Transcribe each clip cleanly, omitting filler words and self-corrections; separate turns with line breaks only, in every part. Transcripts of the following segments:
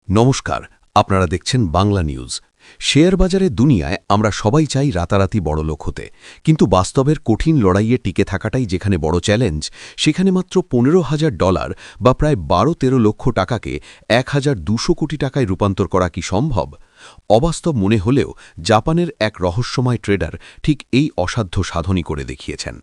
নমস্কার, আপনারা দেখছেন বাংলা নিউজ। শেয়ার বাজারে দুনিয়ায় আমরা সবাই চাই রাতারাতি বড়লোক হতে, কিন্তু বাস্তবের কঠিন লড়াইয়ে টিকে থাকাটাই যেখানে বড় চ্যালেঞ্জ, সেখানে মাত্র $15,000 বা প্রায় 12-13 লক্ষ টাকাকে 1,200 কোটি টাকায় রূপান্তর করা কি সম্ভব? অবাস্তব মনে হলেও জাপানের এক রহস্যময় ট্রেডার ঠিক এই অসাধ্য সাধনই করে দেখিয়েছেন।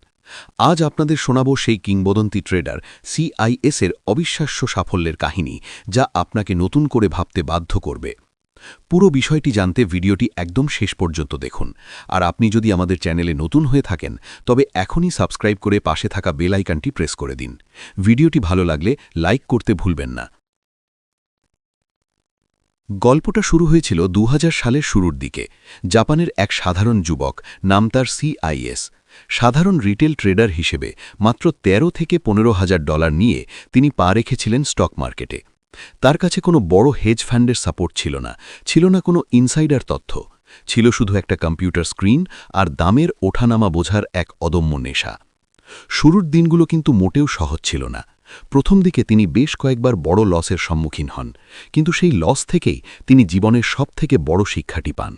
আজ আপনাদের শোনাব সেই কিংবদন্তি ট্রেডার CIS-এর অবিশ্বাস্য সাফল্যের কাহিনী, যা আপনাকে নতুন করে ভাবতে বাধ্য করবে। পুরো বিষয়টি জানতে ভিডিওটি একদম শেষ পর্যন্ত দেখুন। আর আপনি যদি আমাদের চ্যানেলে নতুন হয়ে থাকেন, তবে এখনই সাবস্ক্রাইব করে পাশে থাকা বেল আইকনটি প্রেস করে দিন। ভিডিওটি ভালো লাগলে লাইক করতে ভুলবেন না। গল্পটা শুরু হয়েছিল 2000 সালের শুরুর দিকে। জাপানের এক সাধারণ যুবক, নাম তার CIS। সাধারণ রিটেল ট্রেডার হিসেবে মাত্র $13,000 থেকে $15,000 নিয়ে তিনি পা রেখেছিলেন স্টক মার্কেটে। তার কাছে কোনো বড় হেজ ফান্ডের সাপোর্ট ছিল না কোনো ইনসাইডার তথ্য, ছিল শুধু একটা কম্পিউটার স্ক্রিন আর দামের ওঠানামা বোঝার এক অদম্য নেশা। শুরুর দিনগুলো কিন্তু মোটেও সহজ ছিল না। প্রথম দিকে তিনি বেশ কয়েকবার বড় লসের সম্মুখীন হন, কিন্তু সেই লস থেকেই তিনি জীবনের সবথেকে বড় শিক্ষাটি পান।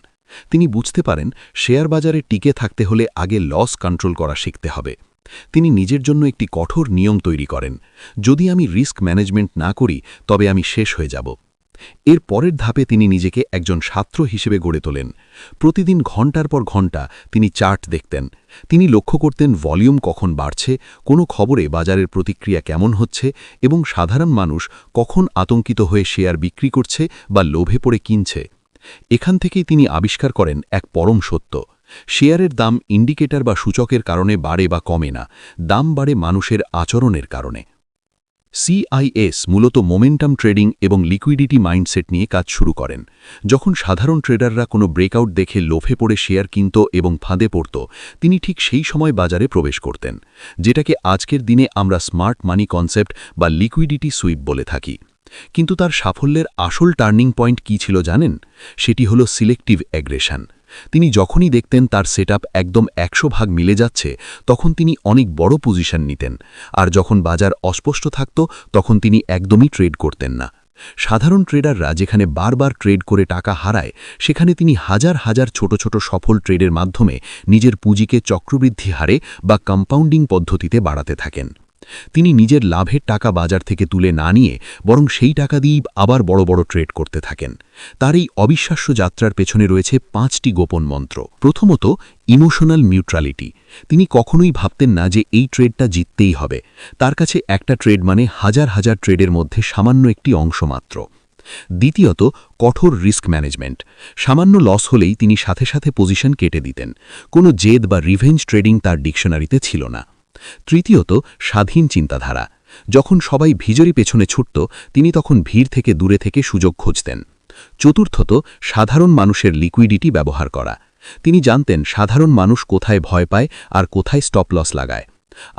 তিনি বুঝতে পারেন শেয়ার বাজারে টিকে থাকতে হলে আগে লস কন্ট্রোল করা শিখতে হবে। তিনি নিজের জন্য একটি কঠোর নিয়ম তৈরি করেন, যদি আমি রিস্ক ম্যানেজমেন্ট না করি তবে আমি শেষ হয়ে যাব। এর পরের ধাপে তিনি নিজেকে একজন ছাত্র হিসেবে গড়ে তোলেন। প্রতিদিন ঘণ্টার পর ঘণ্টা তিনি চার্ট দেখতেন। তিনি লক্ষ্য করতেন ভলিউম কখন বাড়ছে, কোনো খবরে বাজারের প্রতিক্রিয়া কেমন হচ্ছে এবং সাধারণ মানুষ কখন আতঙ্কিত হয়ে শেয়ার বিক্রি করছে বা লোভে পড়ে কিনছে। এখান থেকেই তিনি আবিষ্কার করেন এক পরম সত্য: শেয়ারের দাম ইন্ডিকেটর বা সূচকের কারণে বাড়ে বা কমে না, দাম বাড়ে মানুষের আচরণের কারণে। CIS মূলত মোমেন্টাম ট্রেডিং এবং লিকুইডিটি মাইন্ডসেট নিয়ে কাজ শুরু করেন। যখন সাধারণ ট্রেডাররা কোনো ব্রেকআউট দেখে লোভে পড়ে শেয়ার কিনত এবং ফাঁদে পড়ত, তিনি ঠিক সেই সময় বাজারে প্রবেশ করতেন, যেটাকে আজকের দিনে আমরা স্মার্ট মানি কনসেপ্ট বা লিকুইডিটি সুইপ বলে থাকি। কিন্তু তার সাফল্যের আসল টার্নিং পয়েন্ট কী ছিল জানেন? সেটি হলো সিলেক্টিভ অ্যাগ্রেশন। তিনি যখনই দেখতেন তার সেটআপ একদম 100 ভাগ মিলে যাচ্ছে, তখন তিনি অনেক বড় পজিশন নিতেন, আর যখন বাজার অস্পষ্ট থাকত তখন তিনি একদমই ট্রেড করতেন না। সাধারণ ট্রেডাররা যেখানে বারবার ট্রেড করে টাকা হারায়, সেখানে তিনি হাজার হাজার ছোট ছোট সফল ট্রেডের মাধ্যমে নিজের পুঁজিকে চক্রবৃদ্ধি হারে বা কম্পাউন্ডিং পদ্ধতিতে বাড়াতে থাকেন। তিনি নিজের লাভের টাকা বাজার থেকে তুলে না নিয়ে বরং সেই টাকা দিয়েই আবার বড় বড় ট্রেড করতে থাকেন। তার এই অবিশ্বাস্য যাত্রার পেছনে রয়েছে 5টি গোপন মন্ত্র। প্রথমত, ইমোশনাল নিউট্রালিটি। তিনি কখনোই ভাবতেন না যে এই ট্রেডটা জিততেই হবে। তার কাছে একটা ট্রেড মানে হাজার হাজার ট্রেডের মধ্যে সামান্য একটি অংশ মাত্র। দ্বিতীয়ত, কঠোর রিস্ক ম্যানেজমেন্ট। সামান্য লস হলেই তিনি সাথে সাথে পজিশন কেটে দিতেন। কোনো জেদ বা রিভেঞ্জ ট্রেডিং তার ডিকশনারিতে ছিল না। তৃতীয়ত, স্বাধীন চিন্তাধারা। যখন সবাই ভিজরি পেছনে ছুটত, তিনি তখন ভিড় থেকে দূরে থেকে সুযোগ খুঁজতেন। চতুর্থত, সাধারণ মানুষের লিকুইডিটি ব্যবহার করা। তিনি জানতেন সাধারণ মানুষ কোথায় ভয় পায় আর কোথায় স্টপ লস লাগায়।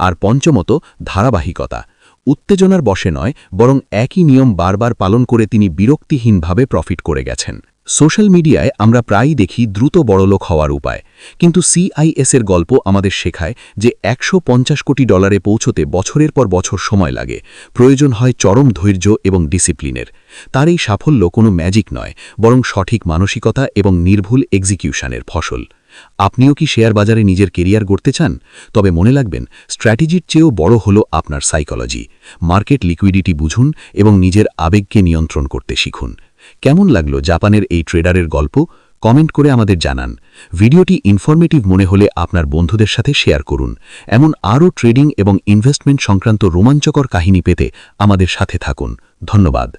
আর পঞ্চমত, ধারাবাহিকতা। উত্তেজনার বশে নয়, বরং একই নিয়ম বারবার পালন করে তিনি বিরক্তিহীনভাবে প্রফিট করে গেছেন। সোশ্যাল মিডিয়ায় আমরা প্রায়ই দেখি দ্রুত বড়লোক হওয়ার উপায়, কিন্তু CIS-এর গল্প আমাদের শেখায় যে $150 কোটি পৌঁছতে বছরের পর বছর সময় লাগে। প্রয়োজন হয় চরম ধৈর্য এবং ডিসিপ্লিনের। তার এই সাফল্য কোনো ম্যাজিক নয়, বরং সঠিক মানসিকতা এবং নির্ভুল এক্সিকিউশনের ফসল। আপনিও কি শেয়ার বাজারে নিজের কেরিয়ার গড়তে চান? তবে মনে রাখবেন, স্ট্র্যাটেজির চেয়েও বড় হলো আপনার সাইকোলজি। মার্কেট লিকুইডিটি বুঝুন এবং নিজের আবেগকে নিয়ন্ত্রণ করতে শিখুন। কেমন লাগলো জাপানের এই ট্রেডারের গল্প? কমেন্ট করে আমাদের জানান। ভিডিওটি ইনফরমেটিভ মনে হলে আপনার বন্ধুদের সাথে শেয়ার করুন। এমন আরও ট্রেডিং এবং ইনভেস্টমেন্ট সংক্রান্ত রোমাঞ্চকর কাহিনী পেতে আমাদের সাথে থাকুন। ধন্যবাদ।